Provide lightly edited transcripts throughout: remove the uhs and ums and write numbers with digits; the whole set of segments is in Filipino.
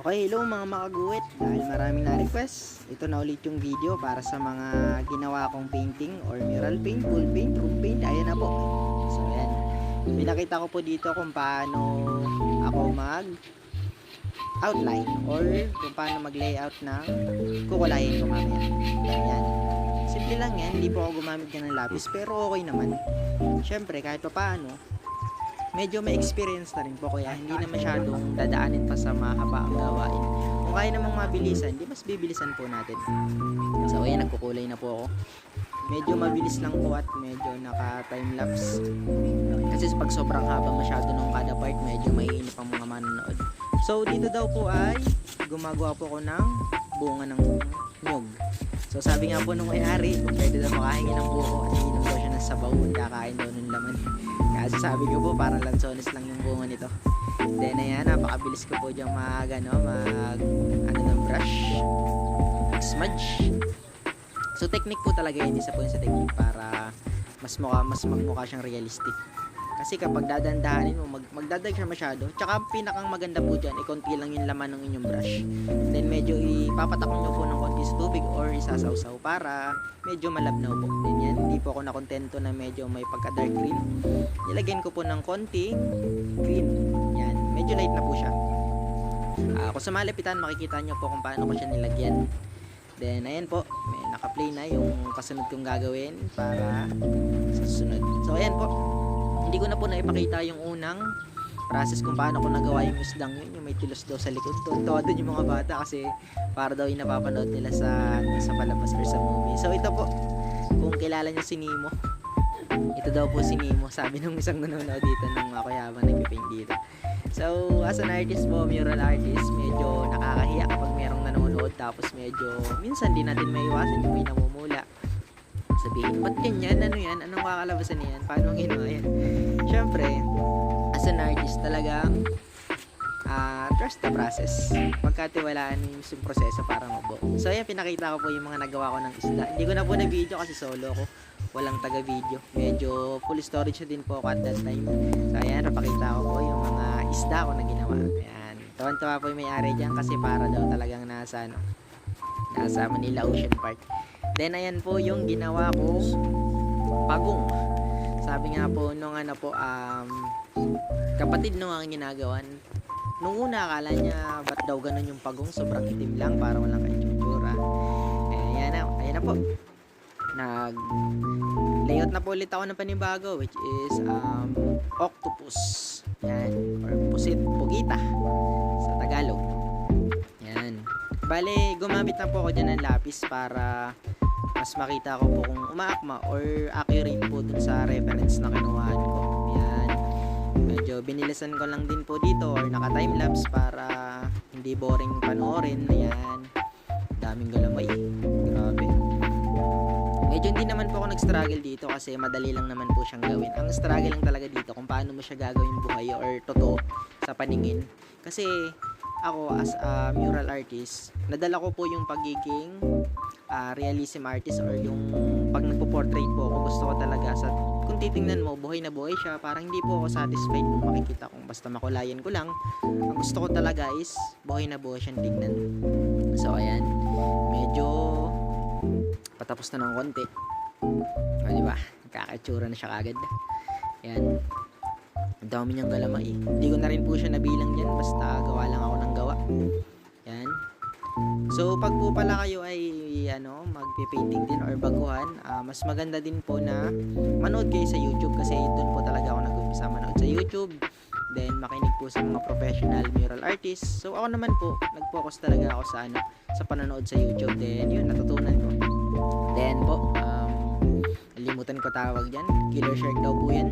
Okay, hello mga makaguwit. Dahil maraming na-request, ito na ulit yung video para sa mga ginawa kong painting or mural paint, full paint, room paint. Ayan na po. So, ayan. Pinakita ko po dito kung paano ako mag-outline or kung paano mag-layout ng kukulayin ko mamaya. Ayan. Simple lang yan. Hindi po ako gumamit ng lapis pero okay naman. Siyempre, kahit pa paano, medyo may experience na rin po kaya hindi na masyadong dadaanin pa sa mahaba ang gawain. Kung kaya namang mabilisan, di mas bibilisan po natin. So ayan, nagkukulay na po ako. Medyo mabilis lang po at medyo naka time-lapse. Kasi pag sobrang haba masyado nung kada part, medyo maiinip ang mga manonood. So dito daw po ay gumagawa po ako ng bunga ng nyug. So sabi nga po nung may-ari, kung pwede daw makahingi ng buko at inom daw siya ng sabaw at kakain daw ng laman. Kasi sabi ko po parang lansones lang yung bunga nito. Then ayan, napakabilis ko po diyang mag ng brush, smudge. So technique po talaga yun, isa po yun sa technique para mas magmukha siyang realistic. Kasi kapag dadandahanin mo, magdadag siya masyado. Tsaka pinakang maganda po dyan, konti lang yung laman ng inyong brush. Then medyo ipapatakon nyo po ng konti sa tubig or isasawsaw para medyo malabnaw po. Then yan, hindi po ako nakontento na medyo may pagka dark green. Nilagyan ko po ng konting green. Yan, medyo light na po siya. Kung sa malapitan, makikita nyo po kung paano ko siya nilagyan. Then ayan po, may naka-play na yung kasunod kong gagawin para sa susunod. So ayan po. Hindi ko na po naipakita yung unang process kung paano ko nagawa yung isdang yun, yung may tilos daw sa likod. Tuwa doon yung mga bata kasi para daw yung napapanood nila sa palabas or sa movie. So ito po, kung kilala nyo si Nemo, ito daw po si Nemo, sabi nung isang nanonood dito nung ako habang nagpipaint dito. So as an artist po, mural artist, medyo nakakahiya kapag merong nanonood tapos medyo minsan di natin maiwasan yung may namumula. Sabihin, ba't ganyan? Ano yan? Anong kakalabasan niyan? Paano ginawa yan? Siyempre, as an artist talagang trust the process. Pagkatiwalaan yung proseso para mabuo. So ayan, pinakita ko po yung mga nagawa ko ng isda. Hindi ko na po na video kasi solo ko. Walang taga video. Medyo full storage na din po ako at that time. So ayan, napakita ko po yung mga isda ko na ginawa. Ayan. Tawan-tawa po yung may-ari dyan kasi para daw talagang nasa Manila Ocean Park. Then ayan po yung ginawa ko pagong. Sabi nga po nung kapatid nung ang ginagawan. Nung una akala niya ba't daw ganun yung pagong, sobrang itim lang para walang kaitsura. Ayan na po. Nag layout na po ulit ako ng panibago which is octopus. Yan, or pusit, pugita sa Tagalog. Yan. Bale, gumamit na po ako dyan ng lapis para mas makita ko po kung umaakma or accurate po dun sa reference na kinuhaan ko. Yan. Medyo binilisan ko lang din po dito or naka timelapse para hindi boring panoorin. Ayan. Daming galamay. Grabe. Medyo hindi naman po ako nag-struggle dito kasi madali lang naman po siyang gawin. Ang struggle lang talaga dito kung paano mo siya gagawin buhay or totoo sa paningin. Kasi ako as a mural artist, nadala ko po yung pagiging realism artist or yung pag nagpo-portrait po ako, gusto ko talaga kung titingnan mo, buhay na buhay siya. Parang hindi po ako satisfied kung makikita kung basta makulayan ko lang. Ang gusto ko talaga is buhay na buhay siyang tignan. So ayan, medyo patapos na ng konti. Diba? Kakaitsura na siya kagad. Ayan. Ang dami niyang galamay. Hindi ko na rin po siya nabilang dyan. Basta gawa lang ako ng gawa. Yan. So, pag po pala kayo ay magpipainting din or baguhan, mas maganda din po na manood kayo sa YouTube kasi doon po talaga ako nag-umpisa manood sa YouTube. Then, makinig po sa mga professional mural artists. So, ako naman po, nag-focus talaga ako sa panonood sa YouTube. Then, yun, natutunan ko. Then po, nalimutan ko tawag dyan. Killer shark daw po yan.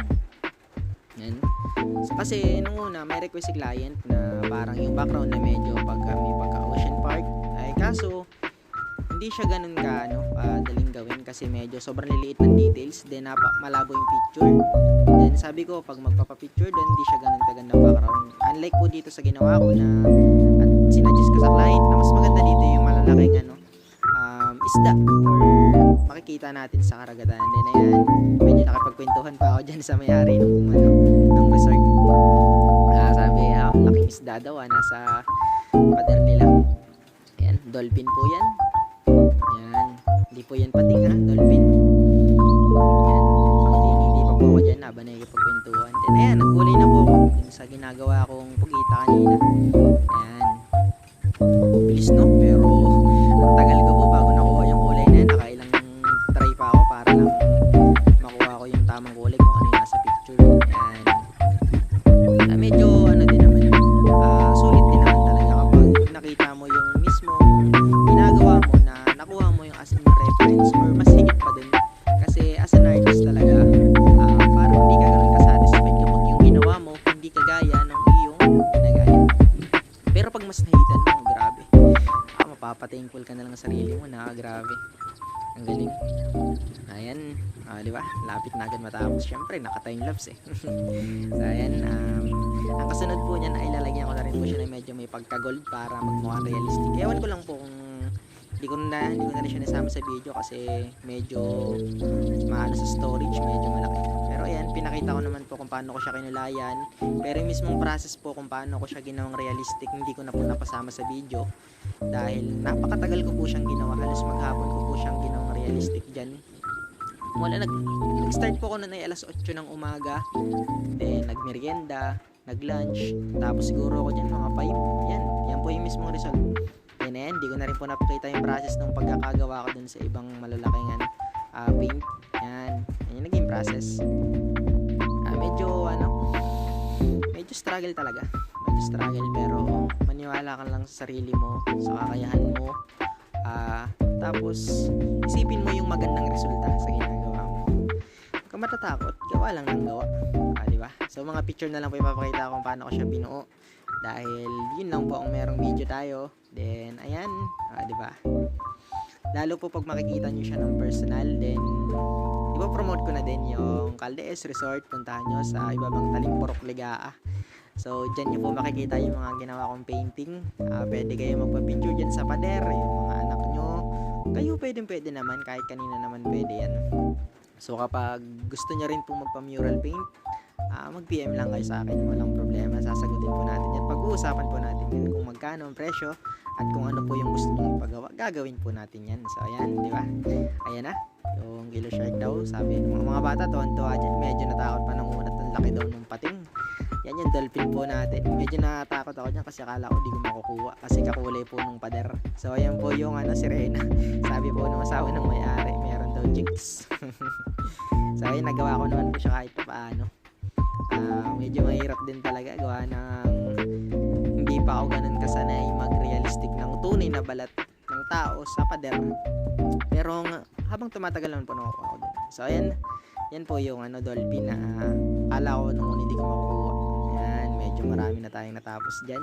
Yan. So, kasi nung una may request si client na parang yung background na medyo may pagka ocean park ay kaso hindi siya ganun daling gawin kasi medyo sobrang liliit ng details, then malabo yung picture. Then sabi ko pag magpapapicture doon hindi siya ganun kaganda background, unlike po dito sa ginawa ko na at sinuggest ko sa client na mas maganda dito yung malalaking isda or makikita natin sa karagatan. Then ayan, medyo nakapagkwentuhan pa ako dyan sa may-ari ng resort. Sabi laking isda daw nasa pader nila. Ayan, dolphin po yan. Ayan, hindi po yan pating ha, dolphin. Ayan, hindi pa po ako dyan habang nakikipagkwentuhan. Then ayan, nagkulay na po ako dun sa ginagawa kong pugita kanina. Ayan, bilis no, pero ang tagal ko po bago nakuha yung kulay na yan. Nakailang try pa ako para lang makuha ko yung tamang kulay kung ano yung nasa picture. Ayan, medyo ano din naman, sulit din naman talaga kapag nakita mo yung mismong ginagawa mo na nakuha mo yung as in reference or mas higit pa dun. Kasi as an artist talaga, parang hindi ka ganun kasatisfied kapag yung ginawa mo hindi kagaya ng iyong ginagaya. Pero pag mas nahitan mo, grabe, mapapathankful ka na lang sa sarili mo na grabe, ang galing. Ayan, di ba? Lapit na agad matapos. Syempre, naka-time-lapse eh. So, ayan, ang kasunod po niyan ay lalagyan ko na rin po siya na medyo may pagka-gold para magmukha realistic. Ewan ko lang po kung hindi ko na rin siya nasama sa video kasi medyo maano sa storage, medyo malaki. Pero ayan, pinakita ko naman po kung paano ko siya kinulayan. Pero yung mismong process po kung paano ko siya ginawang realistic, hindi ko na po napasama sa video dahil napakatagal ko po siyang ginawa. Halos maghapon ko po siyang ginawang realistic dyan. Wala, nag-start po ako noon ay alas 8 ng umaga. Then nagmerienda, nag-lunch, tapos siguro ako dyan mga 5. Yan po yung mismong result. Then ayan, di ko na rin po napakita yung process ng pagkakagawa ko dun sa ibang malalaking paint. Yan yung naging process. Medyo struggle talaga. Medyo struggle, pero maniwala ka lang sa sarili mo, sa kakayahan mo. Tapos isipin mo yung magandang resulta sa ginagawa mo. Huwag ka matatakot, gawa lang ng gawa. Diba? So mga picture na lang po ipapakita ko kung paano ko siya binuo. Dahil yun lang po ang merong video tayo. Then ayan, diba? Lalo po pag makikita nyo siya ng personal, then ipopromote ko na din yung Caldes Resort. Puntahan nyo sa Ibabang Taling Purok Ligaa. So dyan nyo po makikita yung mga ginawa kong painting. Pwede kayo magpa-picture dyan sa pader, yung mga anak nyo. Kayo pwede naman, kahit kanina naman pwede yan. So kapag gusto nyo rin po magpa-mural paint, mag-PM lang kayo sa akin, walang problema, sasagutin po natin yan. Pag-uusapan po natin yan kung magkano ang presyo at kung ano po yung gusto nyo ipagawa, gagawin po natin yan. So ayan, di ba? Ayan na, yung kilo shark daw, sabi ng mga bata, tuwan-tuwa dyan, medyo natakot pa ng unat, ang laki daw ng pating. Yan yung dolphin po natin. Medyo natakot ako dyan kasi akala ko di ko makukuha kasi kakulay po nung pader. So ayan po yung sirena. Sabi po nung asawa ng may-ari, meron daw chicks. So ayan, nagawa ko naman po siya kahit paano. Medyo mahirap din talaga gawa ng hindi pa ako ganun kasanay mag-realistic ng tunay na balat ng tao sa pader. Pero habang tumatagal naman po nakukuha ko dun. So ayan, yan po yung dolphin na akala ko nung hindi ko makukuha. Yan, medyo marami na tayong natapos dyan.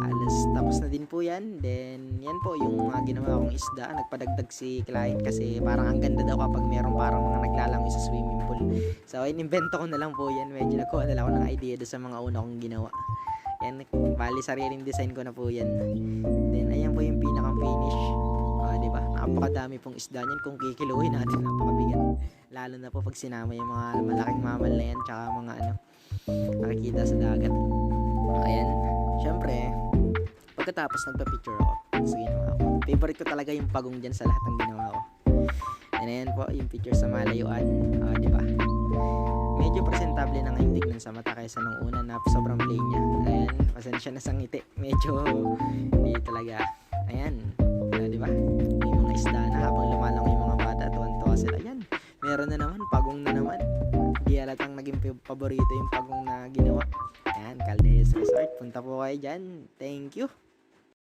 Alas tapos na din po yan. Then yan po yung ginawa kong isda. Nagpadagdag si client kasi parang ang ganda daw kapag meron parang mga naglalangoy sa swimming pool. So inimbento ko na lang po yan. Medyo nakuha na lang ako ng idea doon sa mga una kong ginawa. Yan, bali sariling design ko na po yan. Then ayan po yung pinakang finish. Diba? Napakadami pong isda niyan. Kung kikiluhin natin, napakabigat. Lalo na po pag sinama yung mga malaking mamal na yan, tsaka mga nakikita sa dagat. Ayan, syempre pagkatapos nagpa-picture ako sa ginawa ko. Favorite ko talaga yung pagong dyan sa lahat ng ginawa ko. And ayan po yung picture sa malayuan. Diba? Medyo presentable na ngayon tignan sa mata kaysa nung una na sobrang plain niya. Ayan, pasensya na sa ngiti. Medyo hindi talaga. Ayan, diba? May mga isda na habang lumalang yung mga bata, tuwan-tuwa sila. Ayan, meron na naman, pagong na naman. Hindi halatang naging paborito yung pagong na ginawa. Ayan, Caldes Resort. Punta po kayo dyan. Thank you.